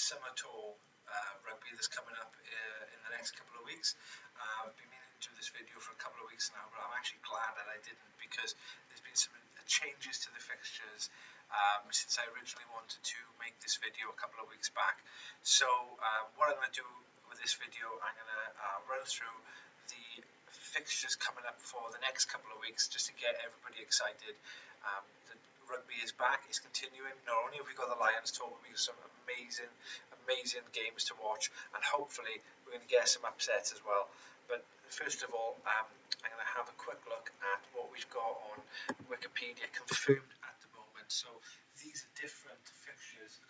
summer tour rugby that's coming up in the next couple of weeks. I've been meaning to do this video for a couple of weeks now, but I'm actually glad that I didn't, because there's been some changes to the fixtures since I originally wanted to make this video a couple of weeks back. So what I'm going to do with this video, I'm going to run through the fixtures coming up for the next couple of weeks, just to get everybody excited. The rugby is back, it's continuing. Not only have we got the Lions tour, but we've got some amazing games to watch, and hopefully we're going to get some upsets as well. But first of all, I'm going to have a quick look at what we've got on Wikipedia confirmed at the moment. So these are different fixtures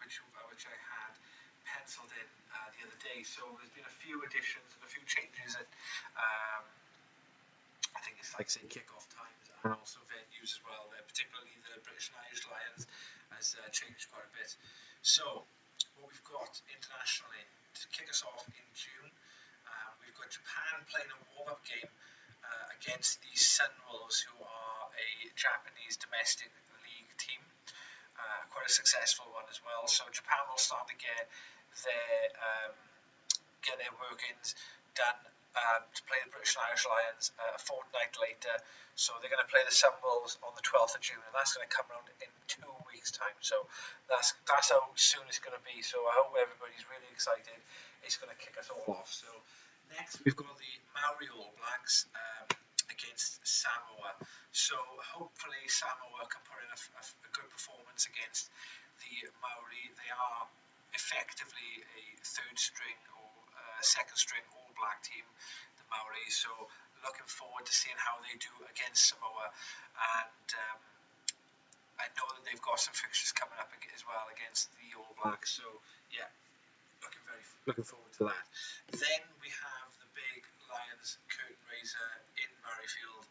which I had penciled in the other day. So there's been a few additions and a few changes at I think it's like, say, kick-off times and also venues as well. Particularly the British and Irish Lions has changed quite a bit. So what we've got internationally to kick us off in June, we've got Japan playing a warm-up game against the Sunwolves, who are a Japanese domestic league team. Quite a successful one as well. So Japan will start to get their workings done to play the British and Irish Lions a fortnight later. So they're going to play the Sunwolves on the 12th of June, and that's going to come around in 2 weeks' time. So that's how soon it's going to be. So I hope everybody's really excited. It's going to kick us all off. So next we've got the Maori All Blacks against Samoa. So hopefully Samoa can put in a good performance against the Maori. They are effectively a third string or second string All Black team, the Maori. So looking forward to seeing how they do against Samoa, and I know that they've got some fixtures coming up as well against the All Blacks. So yeah, looking forward to that. Then we have the big Lions curtain raiser in Murrayfield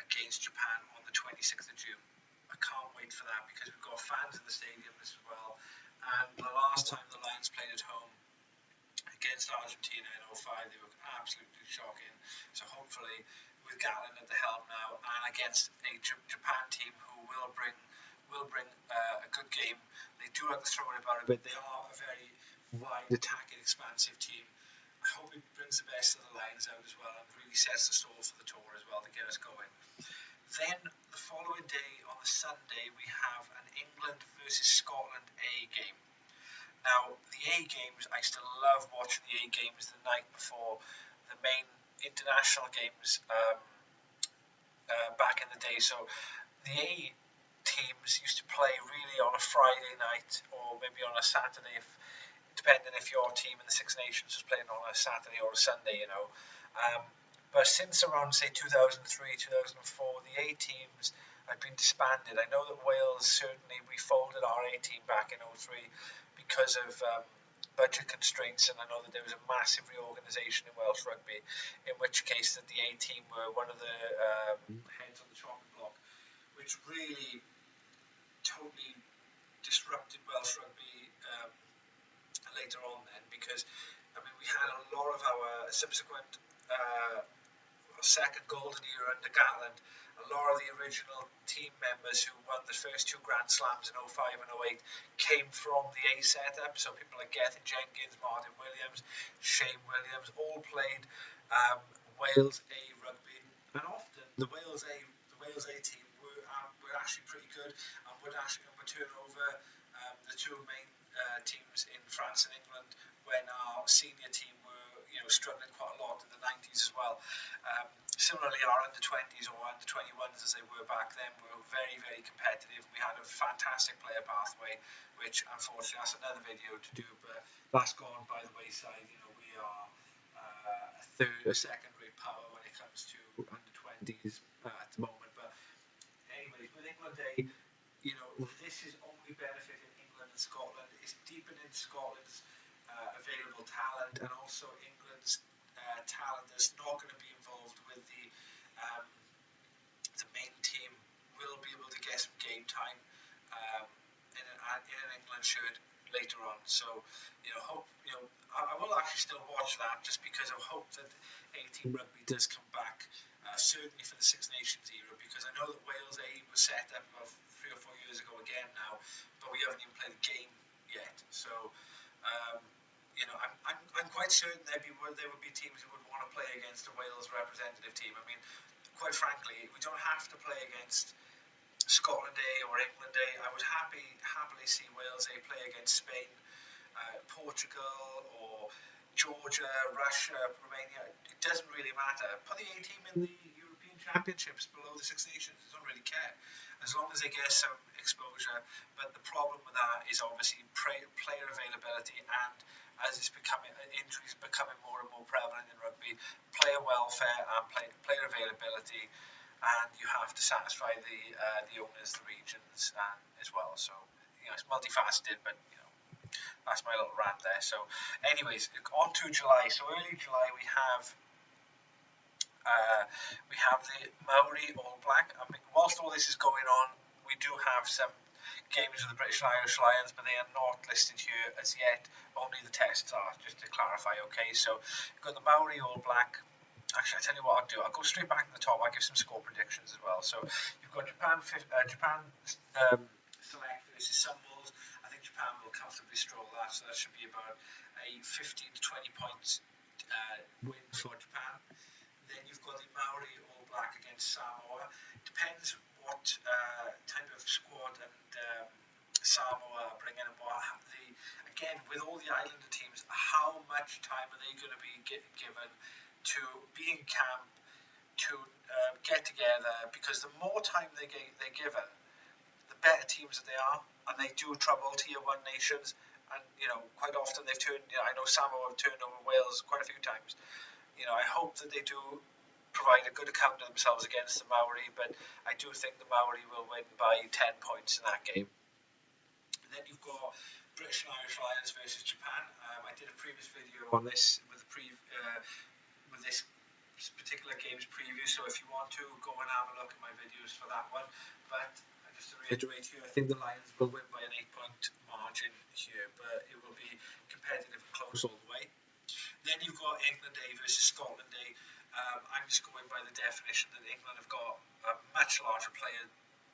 against Japan on the 26th of June. I can't wait for that, because we've got fans in the stadium as well. And the last time the Lions played at home against Argentina in 2005, they were absolutely shocking. So hopefully, with Gatland at the helm now, and against a Japan team who will bring a good game. They do like to throw it about a bit. They are a very wide, attacking, expansive team. I hope it brings the best of the Lions out as well, and really sets the stall for the tour as well to get us going. Then the following day, on the Sunday, we have an England versus Scotland A game. Now, the A games, I still love watching the A games the night before the main international games back in the day. So the A teams used to play really on a Friday night, or maybe on a Saturday, depending if your team in the Six Nations was playing on a Saturday or a Sunday, you know. But since around, say, 2003, 2004, the A teams have been disbanded. I know that Wales, certainly, we folded our A team back in 2003 because of budget constraints, and I know that there was a massive reorganisation in Welsh rugby, in which case that the A team were one of the heads on the chopping block, which really totally disrupted Welsh rugby later on then, because I mean, we had a lot of our subsequent second golden era under Gatland. A lot of the original team members who won the first 2 Grand Slams in 2005 and 2008 came from the A setup. So people like Gethin Jenkins, Martin Williams, Shane Williams all played Wales A rugby, and often the Wales A team were actually pretty good, and would turn over the 2 main teams in France and England when our senior team were struggling quite a lot in the 90s as well. Similarly, our under-20s or under-21s, as they were back then, were very, very competitive. We had a fantastic player pathway, which unfortunately that's another video to do, but that's gone by the wayside. We are a second-rate power when it comes to under-20s at the moment. But anyways, with England Day, this is only benefiting England and Scotland. It's deepening Scotland's available talent, and also England's talent that's not going to be involved with the main team will be able to get some game time in an England shirt later on. So I will actually still watch that, just because I hope that A-team rugby does come back, certainly for the Six Nations era, because I know that Wales A was set up about 3 or 4 years ago again now, but we haven't even played a game yet. So I'm quite certain there would be teams who would want to play against a Wales representative team. I mean, quite frankly, we don't have to play against Scotland A or England A. I would happily see Wales A play against Spain, Portugal, or Georgia, Russia, Romania. It doesn't really matter. Put the A team in the European Championships below the Six Nations. I don't really care, as long as they get some exposure. But the problem with that is obviously player availability, and as injuries becoming more and more prevalent in rugby, player welfare and player availability, and you have to satisfy the owners, the regions, as well. So it's multifaceted, but that's my little rant there. So, anyways, on to July. So early July we have the Maori All Black. I mean, whilst all this is going on, we do have some games with the British and Irish Lions, but they are not listed here as yet. Only the tests are, just to clarify. Okay, so you've got the Maori All Black. Actually, I tell you what I'll do. I'll go straight back to the top. I'll give some score predictions as well. So you've got Japan select versus Sunwolves. I think Japan will comfortably stroll that, so that should be about a 15 to 20 points win for Japan. Then you've got the Maori All Black against Samoa. Depends what type of squad and Samoa are bringing, and again, with all the Islander teams, how much time are they going to be given to be in camp, to get together? Because the more time they're given, the better teams that they are, and they do trouble tier one nations. And quite often they've turned. I know Samoa have turned over Wales quite a few times. I hope that they do provide a good account of themselves against the Maori, but I do think the Maori will win by 10 points in that game. And then you've got British and Irish Lions versus Japan. I did a previous video on this with this particular game's preview, so if you want to, go and have a look at my videos for that one. But just to reiterate here, I think the Lions will win by an 8-point margin here, but it will be competitive and close all the way. Then you've got England A versus Scotland A. I'm just going by the definition that England have got a much larger player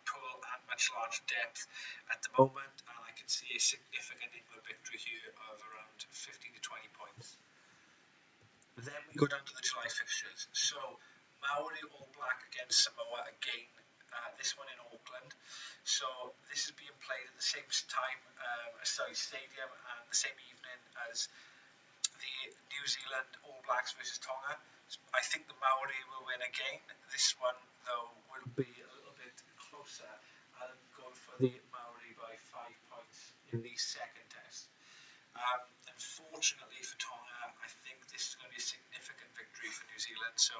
pool and much larger depth at the moment, and I can see a significant England victory here of around 15 to 20 points. Then we go down to the July fixtures. So Maori All Black against Samoa again. This one in Auckland. So this is being played at the same time, stadium, and the same evening as the New Zealand All Blacks versus Tonga. I think the Maori will win again. This one, though, will be a little bit closer. I'm going for the Maori by 5 points in the second test. Unfortunately for Tonga, I think this is going to be a significant victory for New Zealand. So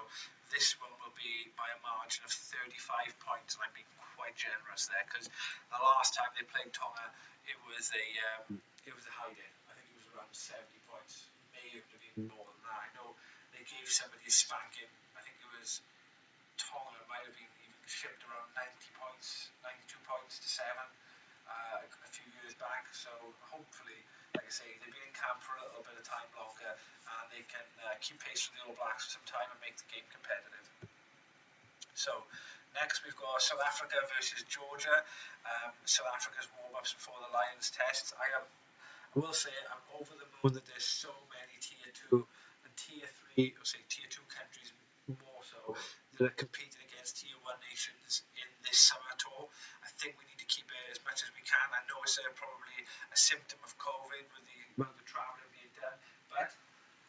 this one will be by a margin of 35 points, and I'm being quite generous there, because the last time they played Tonga, it was a high-day. I think it was around 70 points. May have been more than that. I know they gave somebody a spanking. I think it was Tonga might have been even shipped around 92 points to 7 a few years back. So hopefully, like I say, they've been in camp for a little bit of time longer, and they can keep pace with the All Blacks for some time and make the game competitive. So next we've got South Africa versus Georgia. South Africa's warm-ups before the Lions test. I will say I'm over the moon that there's so many tier 2 and tier 3, or say tier 2 countries more so, that are competing against tier 1 nations in this summer tour. I think we need to keep it as much as we can. I know it's probably a symptom of COVID with the amount of travelling being done, but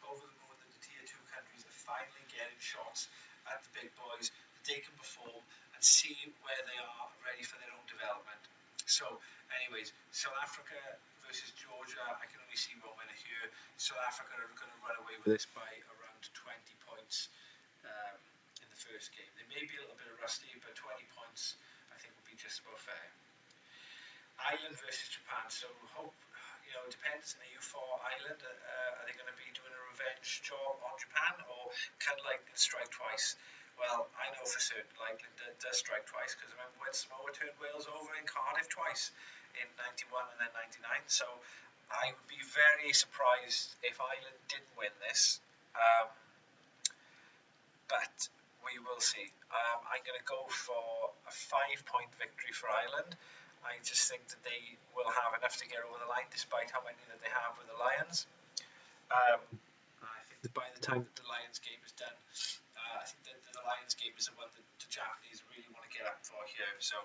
over the moon that the tier 2 countries are finally getting shots at the big boys, that they can perform and see where they are ready for their own development. So anyways, South Africa versus Georgia, I can only see one winner here. South Africa are going to run away with this by around 20 points in the first game. They may be a little bit rusty, but 20 points I think will be just about fair. Ireland versus Japan. So hope, it depends. Are you for Ireland? Are they going to be doing a revenge job on Japan, or can Lightning strike twice? Well, I know for certain Lightning does strike twice, because I remember when Samoa turned Wales over in Cardiff twice, in 91 and then 99. So I would be very surprised if Ireland didn't win this. But we will see. I'm going to go for a 5-point victory for Ireland. I just think that they will have enough to get over the line, despite how many that they have with the Lions. I think that by the time that the Lions game is done, I think that the Lions game is the one that the Japanese really want to get up for here. So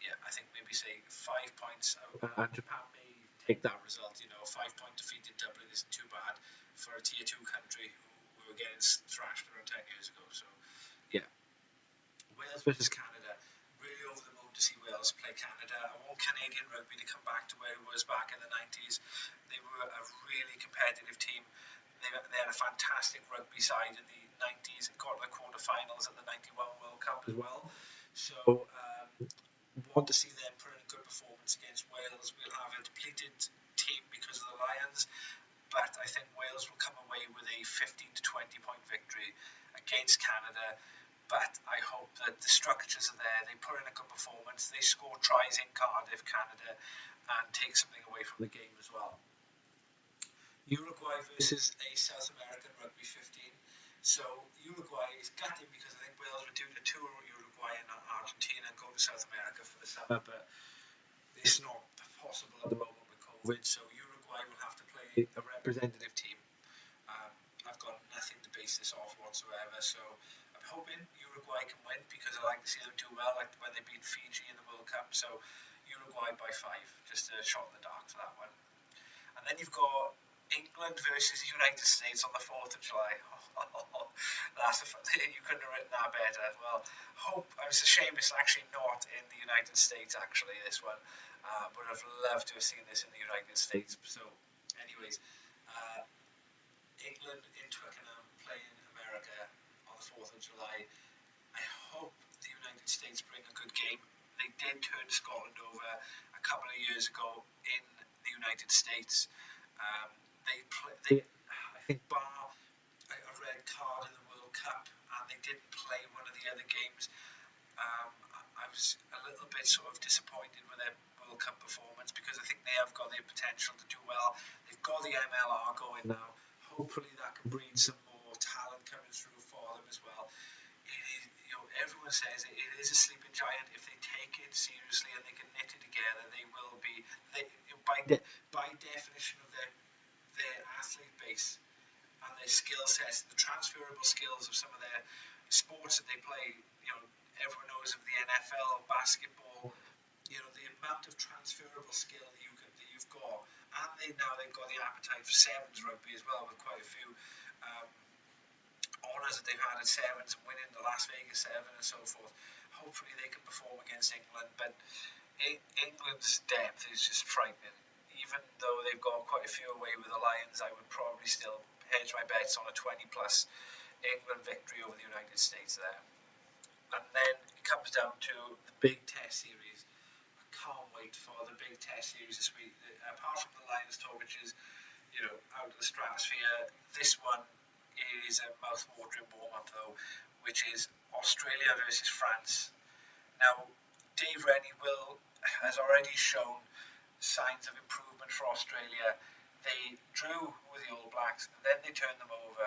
yeah, I think maybe say 5 points, and Japan may take that result. You know, a 5 point defeat in Dublin isn't too bad for a tier 2 country who were getting thrashed around 10 years ago. So yeah, Wales versus Canada. Really over the moon to see Wales play Canada. I want Canadian rugby to come back to where it was back in the 90s. They were a really competitive team. They had a fantastic rugby side in the 90s and got to the quarterfinals at the 91 World Cup as well. So, want to see them put in a good performance against Wales. We'll have a depleted team because of the Lions, but I think Wales will come away with a 15 to 20 point victory against Canada. But I hope that the structures are there. They put in a good performance. They score tries in Cardiff, Canada, and take something away from the game as well. Uruguay versus a South American rugby 15. So Uruguay is gutting because I think Wales were due to tour Uruguay and Argentina and go to South America for the summer, but it's not possible at the moment with COVID. So Uruguay will have to play a representative team. I've got nothing to base this off whatsoever. So I'm hoping Uruguay can win because I like to see them do well, like when they beat Fiji in the World Cup. So Uruguay by 5, just a shot in the dark for that one. And then you've got England versus the United States on the 4th of July. You couldn't have written that better. Well, it's a shame it's actually not in the United States, actually, this one. Would have loved to have seen this in the United States. So, anyways, England in Twickenham playing America on the 4th of July. I hope the United States bring a good game. They did turn Scotland over a couple of years ago in the United States. I think, bar a red card in the World Cup, and they didn't play one of the other games. I was a little bit sort of disappointed with their World Cup performance because I think they have got the potential to do well. They've got the MLR going now. Hopefully that can breed some more talent coming through for them as well. Everyone says it is a sleeping giant. If they take it seriously and they can knit it together, they will be. By definition of their athlete base and their skill sets, the transferable skills of some of their sports that they play. Everyone knows of the NFL, basketball. The amount of transferable skill that you've got, and they've got the appetite for sevens rugby as well, with quite a few honours that they've had at sevens and winning the Las Vegas Seven and so forth. Hopefully they can perform against England, but England's depth is just frightening. Even though they've got quite a few away with the Lions, I would probably still hedge my bets on a 20 plus England victory over the United States there. And then it comes down to the big test series. I can't wait for the big test series this week. Apart from the Lions talk, which is out of the stratosphere, this one is a mouth-watering warm-up though, which is Australia versus France. Now, Dave Rennie has already shown signs of improvement for Australia. They drew with the All Blacks, and then they turned them over.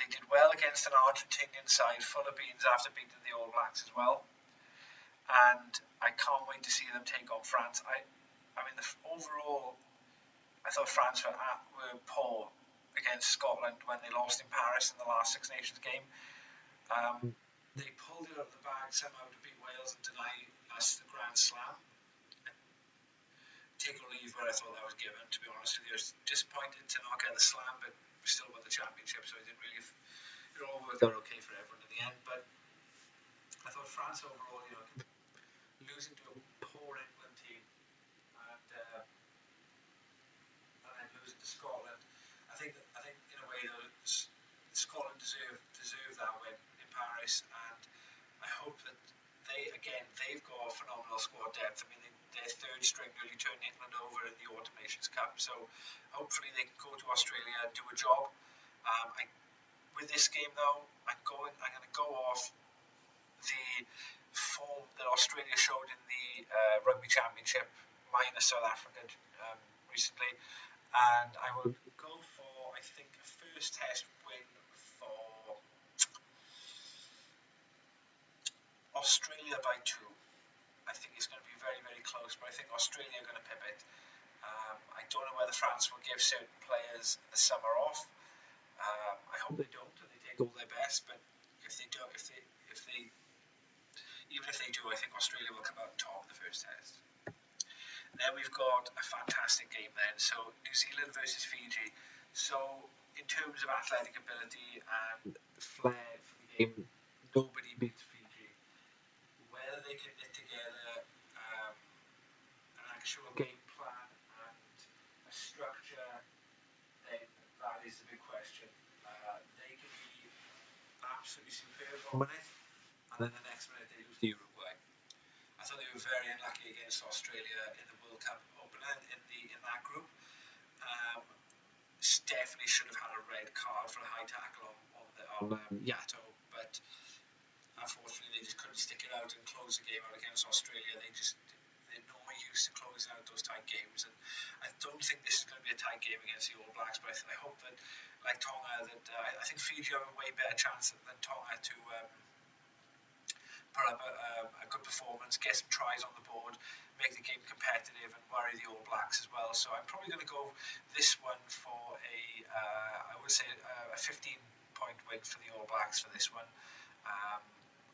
They did well against an Argentinian side full of beans after beating the All Blacks as well. And I can't wait to see them take on France. Overall, I thought France were poor against Scotland when they lost in Paris in the last Six Nations game. They pulled it out of the bag somehow to beat Wales and deny us the Grand Slam. Take or leave where I thought that was given, to be honest with you. I was disappointed to not get the Slam, but we still won the championship, so it all worked out okay for everyone in the end. But I thought France overall, losing to a poor England team and then losing to Scotland, I think in a way though Scotland deserve that win in Paris, and I hope that they've got phenomenal squad depth. Their third string nearly turned England over in the Autumn Nations Cup, so hopefully they can go to Australia and do a job. With this game though, I'm going to go off the form that Australia showed in the Rugby Championship minus South Africa recently, and I will go for, I think, a first test win for Australia by 2. I think it's going to be very, very close, but I think Australia are going to pip it. I don't know whether France will give certain players the summer off. I hope they don't and they take all their best. But if they don't, if they even if they do, I think Australia will come out top of the first test. Then we've got a fantastic game then. So New Zealand versus Fiji. So in terms of athletic ability and flair for the game, nobody beats Fiji. Whether they can knit together an actual game plan and a structure, then that is the big question. They can be absolutely superb 1 minute, and then the next minute they lose to Uruguay. I thought they were very unlucky against Australia in the World Cup opener in that group. Definitely should have had a red card for a high tackle on Yato, but unfortunately they just couldn't stick it out and close the game out against Australia. They're no used to closing out those tight games, and I don't think this is going to be a tight game against the All Blacks. But I hope that, like Tonga, that I think Fiji have a way better chance than Tonga to put up a good performance, get some tries on the board, make the game competitive, and worry the All Blacks as well. So I'm probably going to go this one for I would say a 15-point win for the All Blacks for this one. I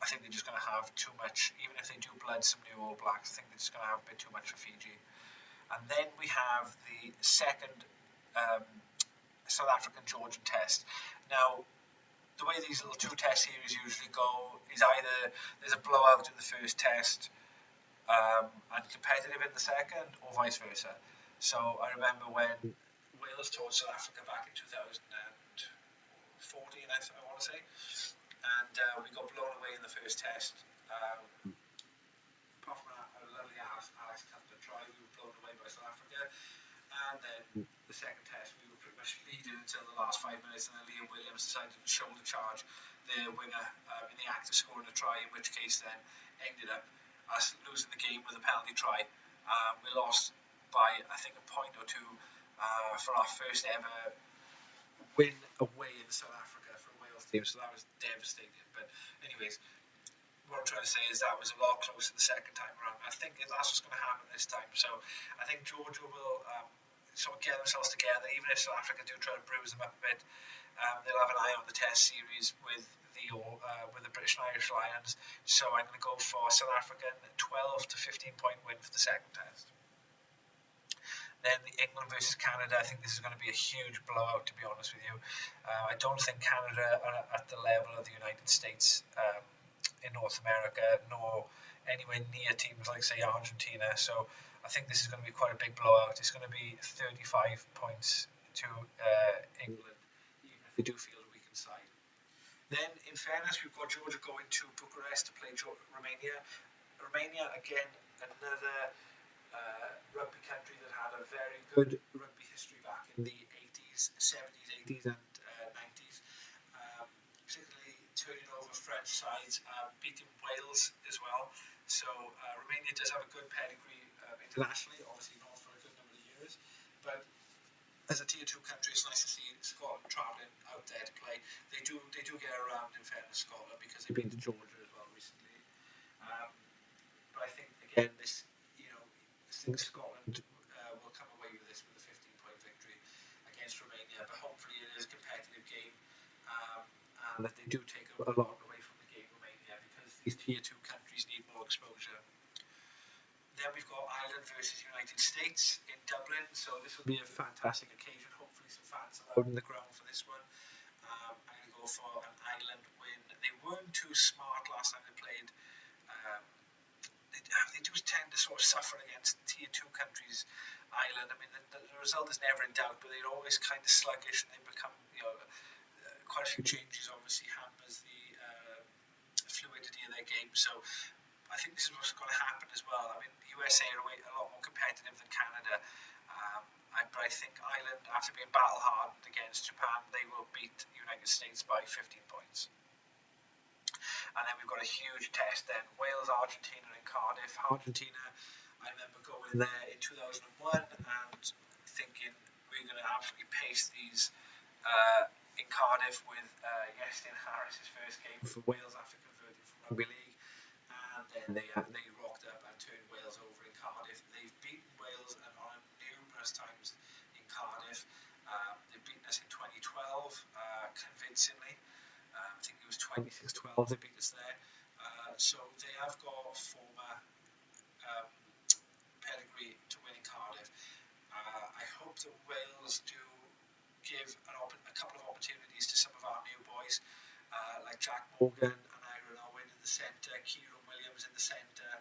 think they're just going to have too much, even if they do blood some new All Blacks, I think they're just going to have a bit too much for Fiji. And then we have the second South African-Georgian test. Now, the way these little two-test series usually go is either there's a blowout in the first test and competitive in the second, or vice versa. So I remember when Wales toured South Africa back in 2014, I want to say, and we got blown away in the first test. Apart from a lovely Alex Cutler try, we were blown away by South Africa. And then the second test, we were pretty much leading until the last 5 minutes, and then Liam Williams decided to shoulder charge the winger in the act of scoring a try, in which case then ended up us losing the game with a penalty try. We lost by, I think, a point or two for our first ever win away in South Africa for a Wales team, so that was devastating. But anyways, what I'm trying to say is that was a lot closer the second time around. I think that's what's going to happen this time. So I think Georgia will sort of get themselves together, even if South Africa do try to bruise them up a bit. They'll have an eye on the test series with the British and Irish Lions. So I'm going to go for South African 12 to 15-point win for the second test. Then the England versus Canada, I think this is going to be a huge blowout, to be honest with you. I don't think Canada are at the level of the United States in North America, nor anywhere near teams like, say, Argentina. So I think this is going to be quite a big blowout. It's going to be 35 points to England, even if they do feel a weakened side. Then, in fairness, we've got Georgia going to Bucharest to play Romania. Romania, again, another rugby country that had a very good rugby history back in the 80s, 70s, 80s and 90s, particularly turning over French sides, beating Wales as well. So Romania does have a good pedigree internationally, obviously not for a good number of years, but as a tier 2 country, it's nice to see Scotland travelling out there to play. They do get around, in fairness, Scotland, because they've been to Georgia as well recently. But I think, again, Scotland will come away with this with a 15-point victory against Romania. But hopefully it is a competitive game, and that they do take a lot away from the game, Romania, because these tier 2 countries need more exposure. Then we've got Ireland versus United States in Dublin, so this will be a fantastic occasion. Hopefully some fans are out on the ground for this one. I'm going to go for an Ireland win. They weren't too smart last time they played. They do tend to sort of suffer against tier 2 countries. Ireland, I mean, the result is never in doubt, but they're always kind of sluggish, and they become, quite a few changes obviously hampers the fluidity of their game. So I think this is what's going to happen as well. I mean, USA are a lot more competitive than Canada, but I think Ireland, after being battle hardened against Japan, they will beat the United States by 15 points. And then we've got a huge test then, Wales, Argentina in Cardiff. Argentina, I remember going there in 2001 and thinking we're going to absolutely pace these in Cardiff with Iestyn Harris's first game for Wales after converting from Rugby League. And then they rocked up and turned Wales over in Cardiff. They've beaten Wales on numerous 96-12, they beat us there. So they have got former um, pedigree to win in Cardiff. I hope that Wales do give a couple of opportunities to some of our new boys, like Jack Morgan and Aaron Owen in the centre, Kieran Williams in the centre.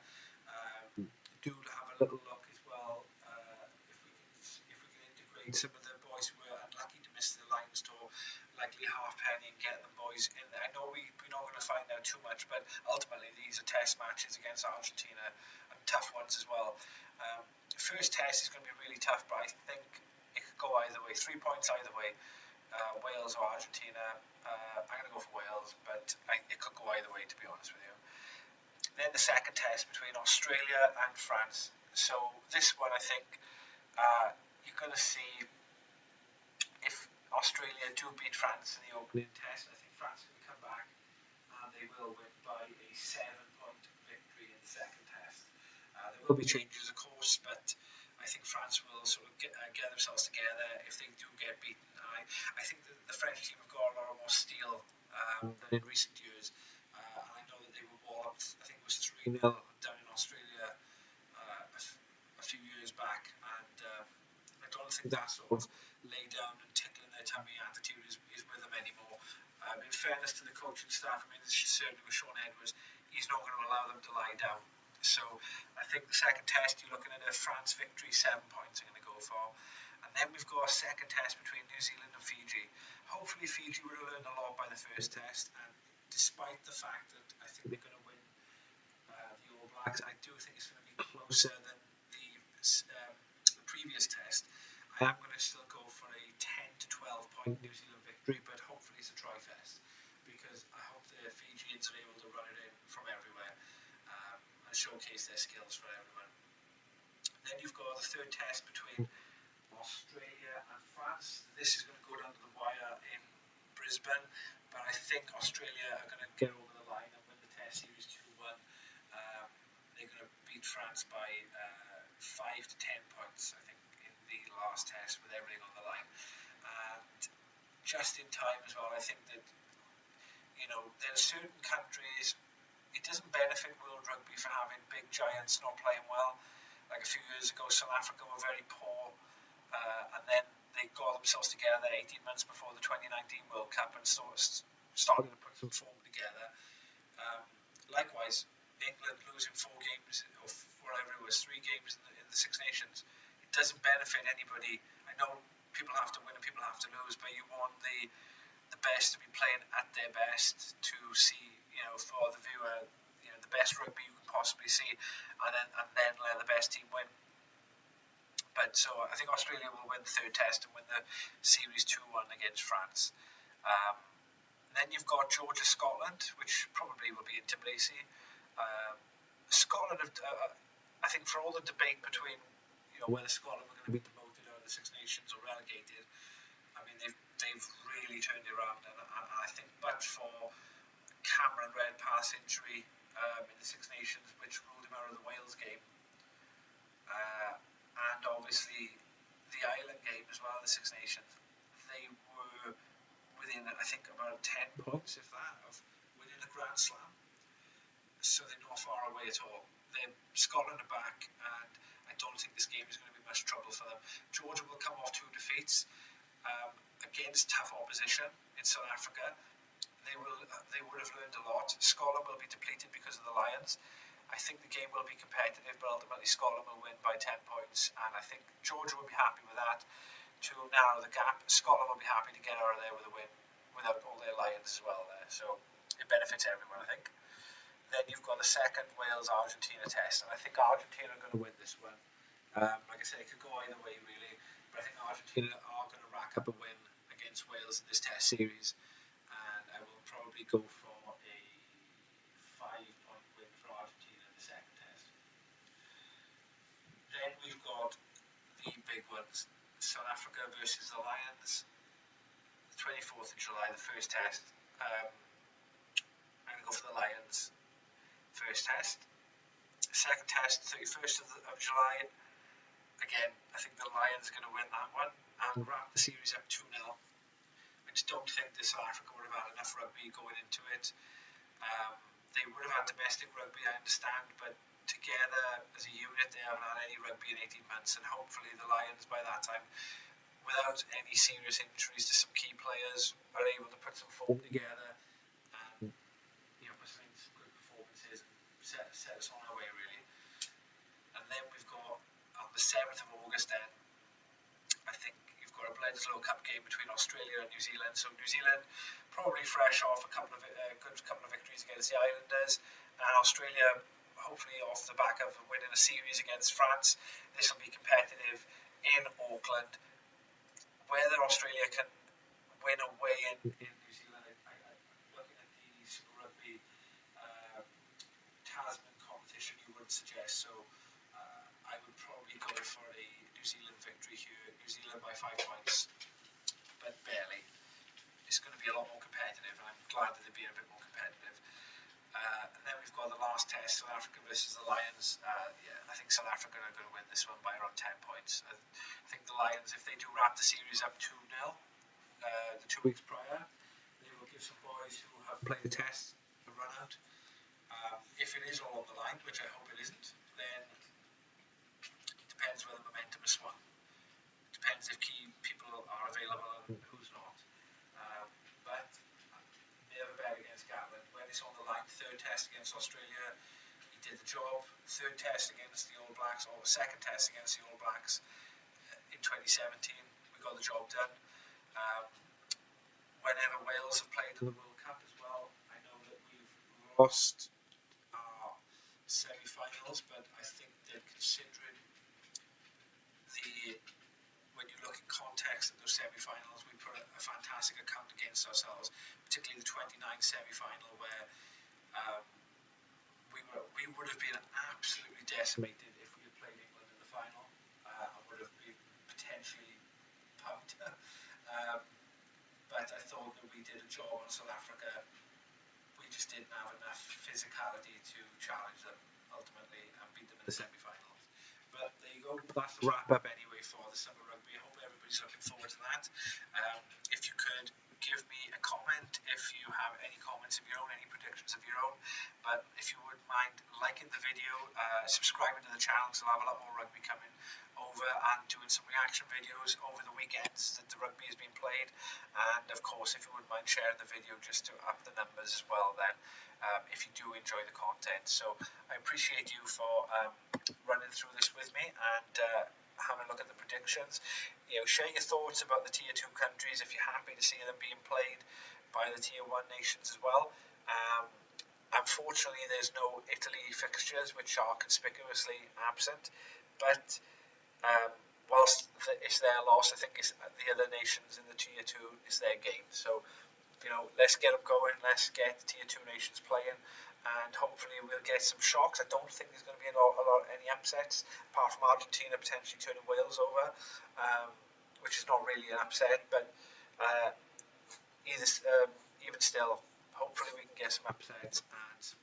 Do have a little look as well if we can integrate some of the boys who were unlucky to miss the Lions tour, like Lee Halfpenny, and get them boys in there. I know we're not going to find out too much, but ultimately these are test matches against Argentina and tough ones as well. First test is going to be really tough, but I think it could go either way. 3 points either way, Wales or Argentina. I'm going to go for Wales, but it could go either way, to be honest with you. Then the second test between Australia and France. So this one, I think you're going to see if Australia do beat France in the opening test. I think France is going to come back and they will win by a 7-point victory in the second test. There will be changes, of course, but I think France will sort of get themselves together if they do get beaten. I think the French team have got a lot more steel than in recent years. And I know that they were walloped, I think it was 3-0 down in Australia a few years back, and I don't think that sort of lay down and tickling their tummy attitude is with them anymore. In fairness to the coaching staff, I mean, certainly with Sean Edwards, he's not going to allow them to lie down. So I think the second test, you're looking at a France victory, 7 points I'm going to go for. And then we've got a second test between New Zealand and Fiji. Hopefully Fiji will have learned a lot by the first test, and despite the fact that I think they're going to win the All Blacks, I do think it's going to be closer than the previous test. I am going to still go for a 10 to 12 point New Zealand victory, but hopefully it's a try fest, because I hope the Fijians are able to run it in from everywhere and showcase their skills for everyone. Then you've got the third test between Australia and France. This is going to go down to the wire in Brisbane, but I think Australia are going to get over the line and win the test series 2-1. They're going to beat France by 5 to 10 points, I think, in the last test with everything on the line. And just in time as well, I think that, there are certain countries, it doesn't benefit World Rugby for having big giants not playing well. Like a few years ago, South Africa were very poor, and then they got themselves together 18 months before the 2019 World Cup and started to put some form together. Likewise, England losing 4 games, or whatever it was, 3 games in the Six Nations, it doesn't benefit anybody. I know people have to win and people have to lose, but you want the best to be playing at their best to see, for the viewer, the best rugby you can possibly see, and then let the best team win. But so I think Australia will win the third test and win the series 2-1 against France. Then you've got Georgia-Scotland, which probably will be in Tbilisi. Scotland, I think, for all the debate between whether Scotland were going to be demoted out of the Six Nations or relegated, I mean they've really turned it around, and I think, but for Cameron Redpath's injury in the Six Nations, which ruled him out of the Wales game, and obviously the Ireland game as well, the Six Nations, they were within, I think, about 10 points, if that, of winning a Grand Slam. So they're not far away at all. Scotland are back, and I don't think this game is going to be much trouble for them. Georgia will come off 2 defeats against tough opposition in South Africa. They would have learned a lot. Scotland will be depleted because of the Lions. I think the game will be competitive, but ultimately Scotland will win by 10 points, and I think Georgia will be happy with that to narrow the gap. Scotland will be happy to get out of there with a win without all their Lions as well there, so it benefits everyone, I think. Then you've got the second Wales-Argentina test, and I think Argentina are going to win this one. Like I said, it could go either way really, but I think Argentina are going to rack up a win against Wales in this test series, and I will probably go for a 5-point win for Argentina in the second test. Then we've got the big ones, South Africa versus the Lions, the 24th of July, the first test. I'm going to go for the Lions first test. Second test, 31st of July. Again, I think the Lions are going to win that one and wrap the series up 2-0. I just don't think that South Africa would have had enough rugby going into it. They would have had domestic rugby, I understand, but together as a unit, they haven't had any rugby in 18 months, and hopefully the Lions by that time, without any serious injuries to some key players, are able to put some form together and put some good performances and set us on our way really. And then we've got on the 7th of August then, I think you've got a Bledisloe Cup game between Australia and New Zealand. So New Zealand probably fresh off a good couple of victories against the Islanders, and Australia hopefully off the back of winning a series against France. This will be competitive in Auckland. Whether Australia can win away in New Zealand, I'm looking at the Super Rugby Tasman competition, you would suggest. So I would probably go for a New Zealand victory here. New Zealand by 5 points, but barely. It's going to be a lot more competitive, and I'm glad that they're being a bit more competitive. And then we've got the last test, South Africa versus the Lions. I think South Africa are going to win this one by around 10 points. I think the Lions, if they do wrap the series up 2-0, the 2 weeks prior, they will give some boys who have played the test a run out. If it is all on the line, which I hope it isn't, then it depends whether momentum is swung. It depends if key people are available and who's not. But never bet against Gatland. When it's on the line, third test against Australia, he did the job. Third test against the All Blacks, or the second test against the All Blacks in 2017, we got the job done. Whenever Wales have played in the World Cup as well, I know that we've lost our semi-finals, but I think that considering when you look in context of those semi-finals, we put a fantastic account against ourselves, particularly the 29 semi-final where we would have been absolutely decimated if we had played England in the final, and would have been potentially pumped. But I thought that we did a job on South Africa. We just didn't have enough physicality to challenge them ultimately and beat them in the semi-finals. But there you go. That's the wrap up anyway for the Summer Rugby. I hope everybody's looking forward to that. If you could give me a comment if you have any comments of your own, any predictions of your own. But if you wouldn't mind liking the video, subscribing to the channel, because I'll have a lot more rugby coming over, and doing some reaction videos over the weekends that the rugby has been played. And of course, if you wouldn't mind sharing the video just to up the numbers as well then, if you do enjoy the content. So I appreciate you for running through this with me and having a look at the predictions. Share your thoughts about the Tier 2 countries, if you're happy to see them being played by the Tier 1 nations as well. Unfortunately, there's no Italy fixtures, which are conspicuously absent, but whilst it's their loss, I think it's the other nations in the Tier 2 is their game. So, let's get them going, let's get the Tier 2 nations playing, and hopefully we'll get some shocks. I don't think there's going to be any upsets, apart from Argentina potentially turning Wales over, which is not really an upset, but even still, hopefully we can get some upsets and some